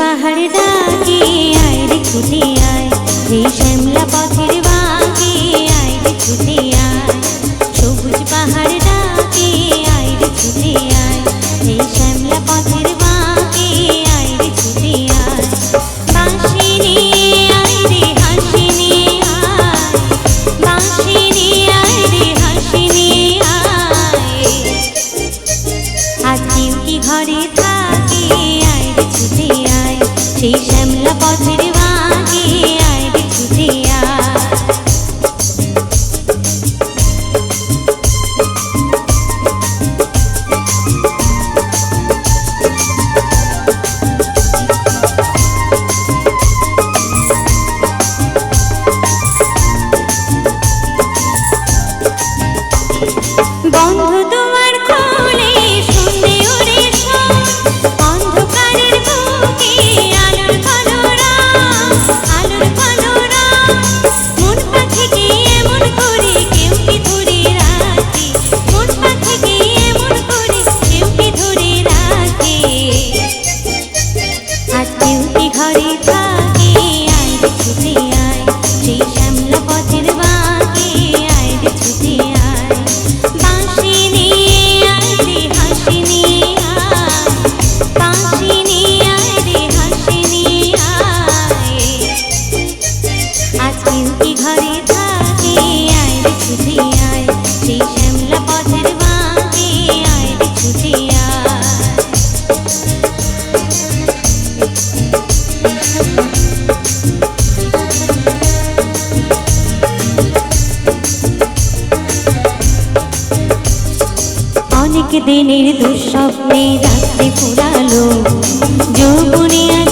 পাহাড় ডাকে আয় রে ছুটে আয়, এই শ্যামলা পথের বাঁকে আয় রে ছুটে আয়। সবুজ পাহাড় ডাকে আয় রে ছুটে আয়, এই শ্যামলা পথের বাঁকে আয় রে ছুটে আয়। বাঁশি নিয়ে আয় রে হাসি নিয়ে আয়, বাঁশি নিয়ে আয় রে হাসি নিয়ে আয়। আজ কেউ কি ঘরে থাকে আয় রে ছুটে আয়, সেই শ্যামলা পথের বাঁকে আয় রে ছুটে আয়। বন্ধ দুয়ার খুলে শুনে ওরে শোন, অন্ধকারের বুকে আলোর কলরব, আলোর কলরব। মন পাখিকে এমন করে কেউ কি ধরে রাখে, মন পাখিকে এমন করে কেউ কি ধরে রাখে। আজ কেউ কি ঘরে থাকে আয় রে ছুটে আয়, সেই শ্যামলা পথের বাঁকে আয় রে ছুটে আয়। বাঁশি নিয়ে আয় রে হাসি নিয়ে আয়, বাঁশি নিয়ে আয় রে হাসি নিয়ে আয়। আজ কেউ কি ঘরে থাকে আয় রে ছুটে আয়, সেই শ্যামলা পথের বাঁকে আয় রে ছুটে আয়। অনেক দিনের দুঃস্বপ্নে রাত্রি ফুরালো, যৌবনে আজ